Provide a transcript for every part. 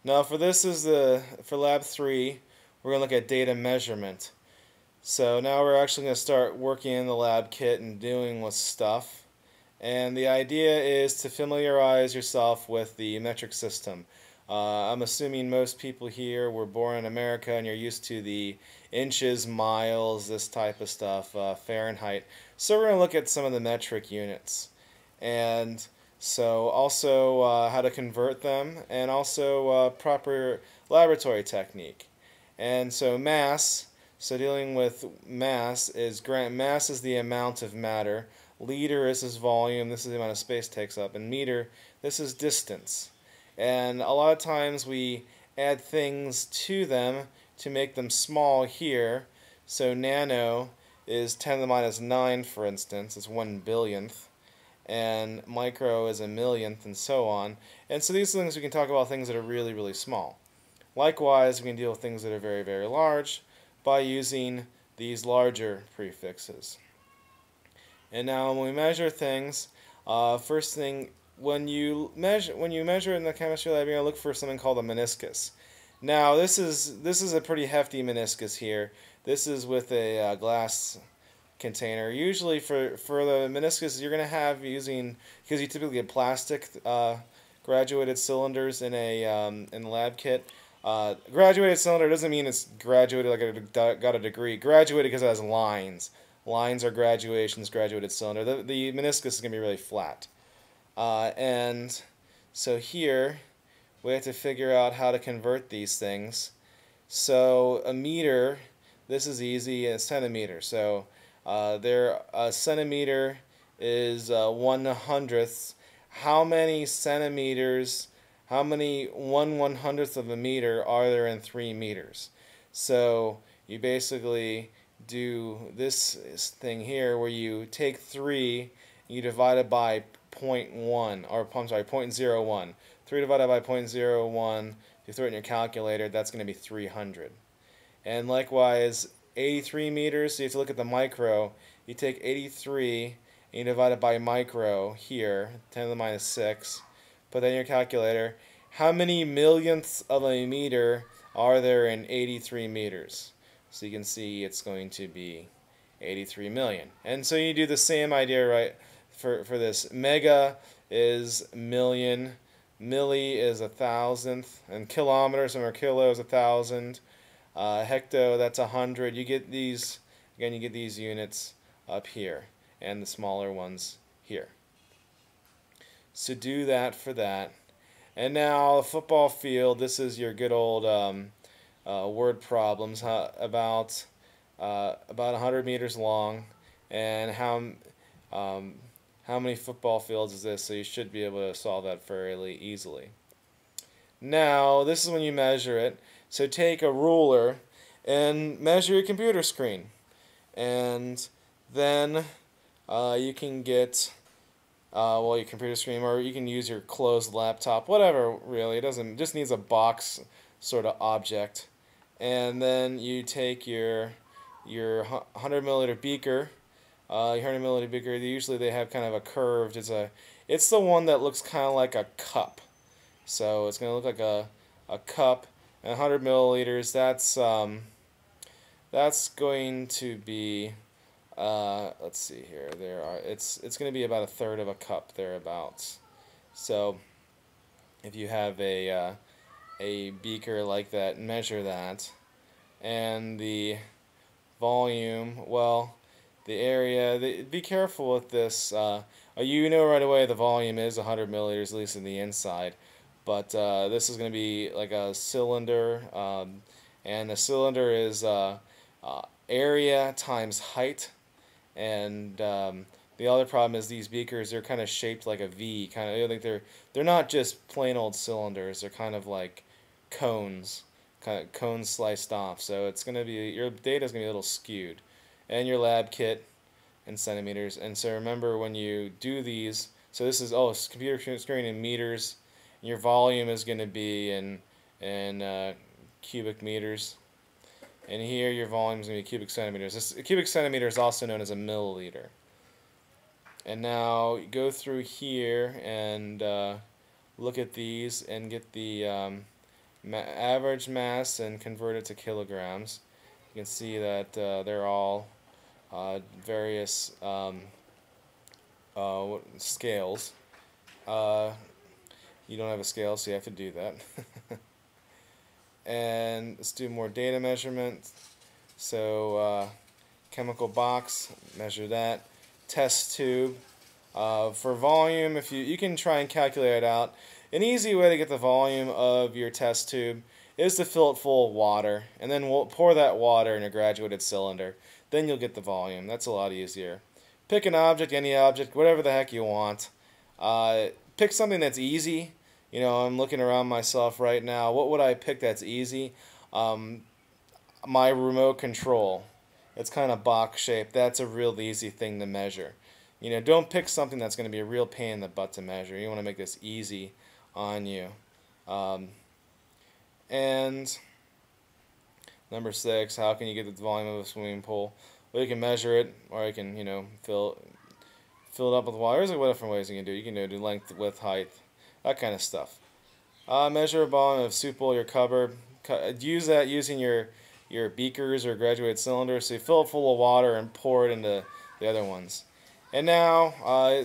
Now for this is for lab 3, we're going to look at data measurement. So now we're actually going to start working in the lab kit and doing with stuff. And the idea is to familiarize yourself with the metric system. I'm assuming most people here were born in America and you're used to the inches, miles, this type of stuff, Fahrenheit. So we're going to look at some of the metric units. And so also how to convert them, and also proper laboratory technique. And so mass, so dealing with mass is the amount of matter. Liter is this volume, this is the amount of space it takes up, and meter, this is distance. And a lot of times we add things to them to make them small here. So nano is 10 to the minus 9, for instance, it's 1/billionth. And micro is a millionth, and so on. And so these things, we can talk about things that are really, really small. Likewise, we can deal with things that are very, very large by using these larger prefixes. And now when we measure things, first thing, when you measure in the chemistry lab, you're going to look for something called a meniscus. Now this is a pretty hefty meniscus here. This is with a glass container. Usually for the meniscus, you're going to have using, because you typically get plastic graduated cylinders in the lab kit. Graduated cylinder doesn't mean it's graduated like it got a degree. Graduated because it has lines. Lines are graduations, graduated cylinder. The meniscus is going to be really flat. And so here we have to figure out how to convert these things. So a meter, this is easy, and centimeters. So a centimeter is 1/100th. How many centimeters, how many 1/100th of a meter are there in 3 meters? So you basically do this thing here where you take 3, you divide it by 0.1, or I'm sorry, 0.01. 3 divided by 0.01, you throw it in your calculator, that's going to be 300. And likewise, 83 meters, so you have to look at the micro. You take 83 and you divide it by micro here, 10 to the minus 6. Put that in your calculator. How many millionths of a meter are there in 83 meters? So you can see it's going to be 83 million. And so you do the same idea, right, for this. Mega is million, milli is 1,000th, and kilometers, or kilo is 1,000. Hecto, that's 100. You get these, again, you get these units up here, and the smaller ones here. So do that for that. And now, a football field, this is your good old word problems, about 100 meters long, and how many football fields is this? So you should be able to solve that fairly easily. Now, this is when you measure it. So take a ruler and measure your computer screen. And then you can get, well, your computer screen, or you can use your closed laptop, whatever, really. It just needs a box sort of object. And then you take your 100 milliliter beaker. Your 100 milliliter beaker, usually they have kind of a curved, it's the one that looks kind of like a cup. So it's going to look like a cup, and 100 milliliters, that's going to be, let's see here, it's going to be about 1/3 of a cup, thereabouts. So if you have a beaker like that, measure that. And the volume, well, the area, be careful with this. You know right away the volume is 100 milliliters, at least in the inside. But this is going to be like a cylinder, and the cylinder is area times height. And the other problem is these beakers, they're kind of shaped like a V. I think they're not just plain old cylinders. They're kind of like cones, kind of cones sliced off. So it's going to be, your data is going to be a little skewed. And your lab kit in centimeters. And so remember when you do these, so this is, it's computer screen in meters. And your volume is going to be in cubic meters. And here your volume is going to be cubic centimeters. A cubic centimeter is also known as a milliliter. And now go through here and look at these and get the average mass and convert it to kilograms. You can see that they're all various scales. Uh, you don't have a scale, so you have to do that. And let's do more data measurement. So chemical box, measure that. Test tube. For volume, if you can try and calculate it out. An easy way to get the volume of your test tube is to fill it full of water, and then we'll pour that water in a graduated cylinder. Then you'll get the volume. That's a lot easier. Pick an object, any object, whatever the heck you want. Pick something that's easy. You know, I'm looking around myself right now. What would I pick that's easy? My remote control. It's kind of box shaped. That's a real easy thing to measure. You know, don't pick something that's going to be a real pain in the butt to measure. You want to make this easy on you. And number 6, how can you get the volume of a swimming pool? Well, you can measure it, or you can, you know, fill it up with water. There's a lot of different ways you can do it. You can do length, width, height, that kind of stuff. Measure a volume of soup bowl, your cupboard. Use that using your beakers or graduated cylinders. So you fill it full of water and pour it into the other ones. And now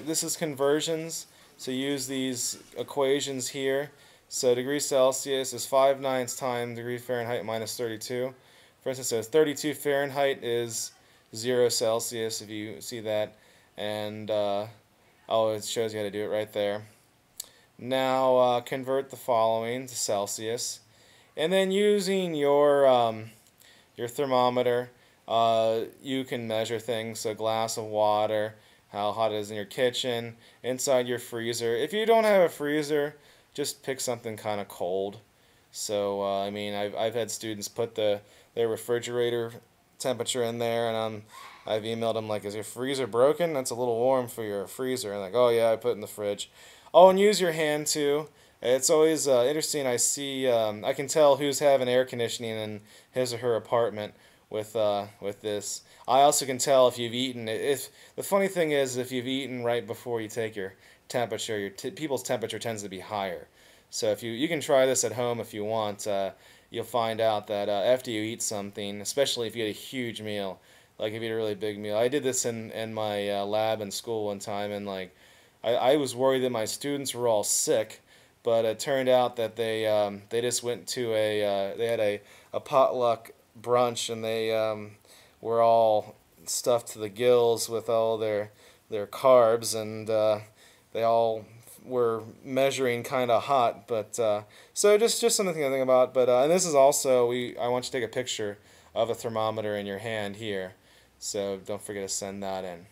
this is conversions. So use these equations here. So degrees Celsius is 5/9 times degree Fahrenheit minus 32. For instance, so 32 Fahrenheit is 0 Celsius, if you see that. And oh, it shows you how to do it right there. Now convert the following to Celsius. And then using your thermometer, you can measure things. So glass of water, how hot it is in your kitchen, inside your freezer. If you don't have a freezer, just pick something kind of cold. So I mean, I've had students put their refrigerator temperature in there, and I've emailed them like, "Is your freezer broken? That's a little warm for your freezer." And like, "Oh yeah, I put it in the fridge." Oh, and use your hand too. It's always interesting. I see, I can tell who's having air conditioning in his or her apartment with this. I also can tell if you've eaten. If the funny thing is, if you've eaten right before you take your temperature, people's temperature tends to be higher. So if you can try this at home if you want, you'll find out that after you eat something, especially if you eat a huge meal, like if you eat a really big meal. I did this in my lab in school one time, and like I was worried that my students were all sick. But it turned out that they just went to they had a potluck brunch, and they were all stuffed to the gills with all their carbs, and they all were measuring kind of hot. But so just something to think about. But and this is also I want you to take a picture of a thermometer in your hand here, so don't forget to send that in.